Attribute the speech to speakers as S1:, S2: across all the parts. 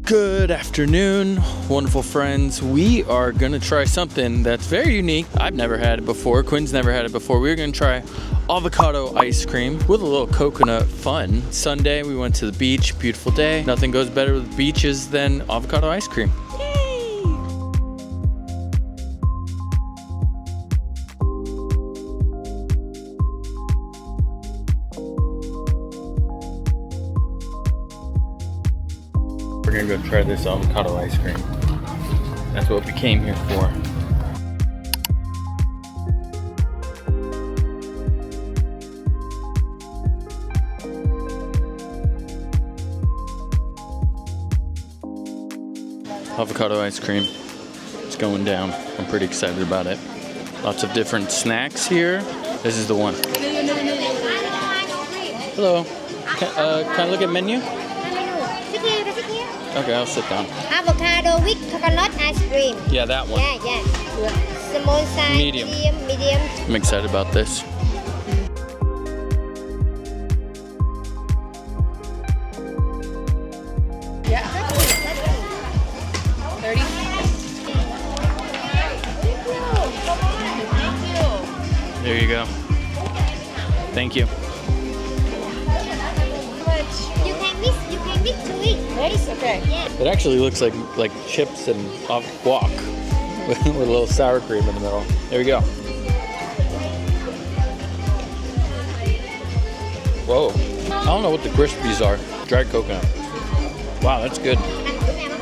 S1: Good afternoon, wonderful friends. We are gonna try something that's very unique. I've never had it before. Quinn's never had it before. We're gonna try avocado ice cream with a little coconut fun. Sunday, we went to the beach, beautiful day. Nothing goes better with beaches than avocado ice cream. We're gonna go try this avocado ice cream. That's what we came here for. Avocado ice cream. It's going down. I'm pretty excited about it. Lots of different snacks here. This is the one. Hello. Can I look at menu? Okay, I'll sit down.
S2: Avocado with coconut ice cream.
S1: Yeah, that one.
S2: Yeah. Small size, medium.
S1: I'm excited about this.
S3: Yeah. 30.
S1: There you go. Thank you.
S2: You can mix to it.
S3: Nice. Okay.
S2: Yeah.
S1: It actually looks like chips and guac with a little sour cream in the middle. There we go. Whoa. I don't know what the crispies are. Dried coconut. Wow, that's good.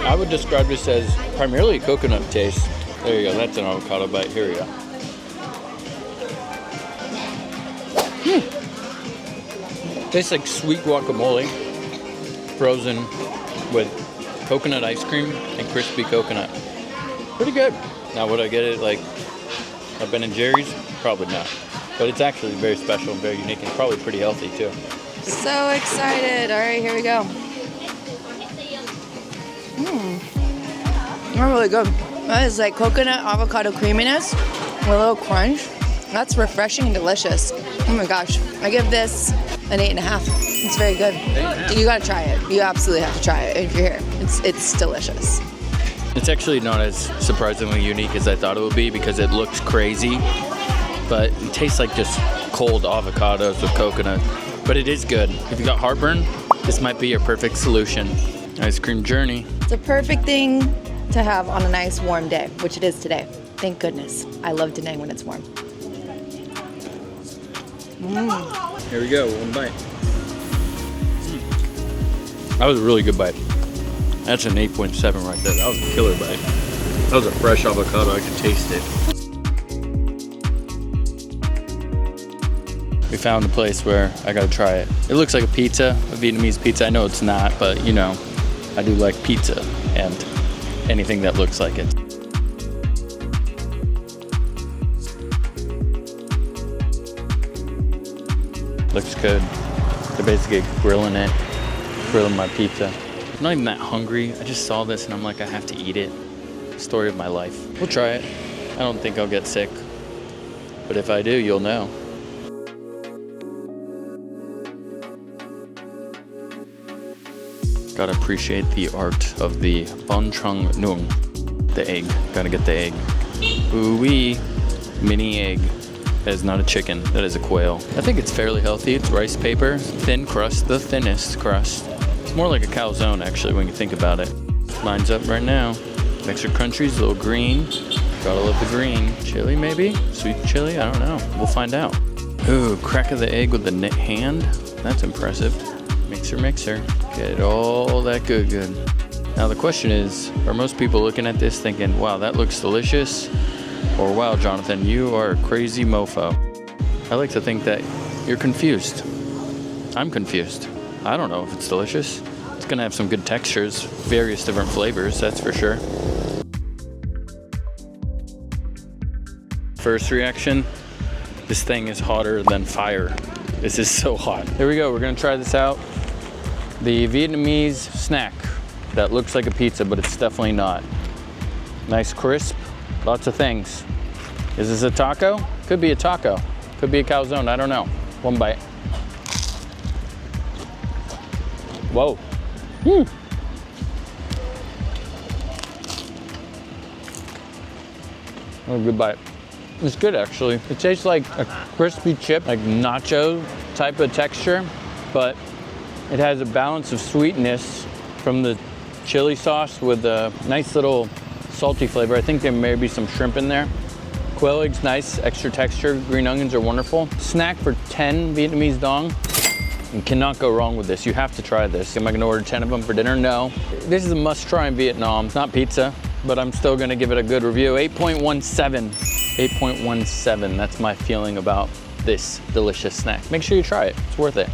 S1: I would describe this as primarily coconut taste. There you go. That's an avocado bite. Here we go. Tastes like sweet guacamole frozen with coconut ice cream and crispy coconut. Pretty good. Now would I get it like a Ben & Jerry's? Probably not. But it's actually very special and very unique and probably pretty healthy too.
S3: So excited. All right, here we go. They're really good. That is like coconut avocado creaminess with a little crunch. That's refreshing and delicious. Oh my gosh. I give this an 8.5. It's very good. You gotta try it. You absolutely have to try it if you're here. It's delicious.
S1: It's actually not as surprisingly unique as I thought it would be because it looks crazy, but it tastes like just cold avocados with coconut. But it is good. If you got heartburn, this might be your perfect solution. Ice cream journey.
S3: It's a perfect thing to have on a nice warm day, which it is today. Thank goodness. I love today when it's warm.
S1: Here we go, one bite. That was a really good bite. That's an 8.7 right there. That was a killer bite. That was a fresh avocado. I could taste it. We found a place where I gotta try it. It looks like a pizza, a Vietnamese pizza. I know it's not, but you know, I do like pizza and anything that looks like it. Looks good. They're basically grilling my pizza. I'm not even that hungry. I just saw this and I'm like, I have to eat it. Story of my life. We'll try it. I don't think I'll get sick. But if I do, you'll know. Gotta appreciate the art of the bun chung nung. The egg. Gotta get the egg. Ooh-wee. Mini egg. That is not a chicken, that is a quail. I think it's fairly healthy. It's rice paper, thin crust, the thinnest crust. It's more like a calzone actually when you think about it. Lines up right now. Extra crunchy's a little green. Gotta love the green. Chili maybe? Sweet chili? I don't know. We'll find out. Ooh, crack of the egg with the hand. That's impressive. Mixer. Get all that good. Now the question is, are most people looking at this thinking, wow, that looks delicious? Or wow, Jonathan, you are a crazy mofo. I like to think that you're confused. I'm confused. I don't know if it's delicious. It's gonna have some good textures, various different flavors, that's for sure. First reaction, this thing is hotter than fire. This is so hot. Here we go, we're gonna try this out. The Vietnamese snack that looks like a pizza, but it's definitely not. Nice crisp. Lots of things. Is this a taco? Could be a taco. Could be a calzone, I don't know. One bite. Whoa. Oh, good bite. It's good actually. It tastes like a crispy chip, like nacho type of texture, but it has a balance of sweetness from the chili sauce with a nice little salty flavor. I think there may be some shrimp in there. Quail eggs, nice, extra texture. Green onions are wonderful. Snack for 10 Vietnamese dong. You cannot go wrong with this. You have to try this. Am I gonna order 10 of them for dinner? No. This is a must try in Vietnam. It's not pizza, but I'm still gonna give it a good review. 8.17. 8.17, that's my feeling about this delicious snack. Make sure you try it, it's worth it.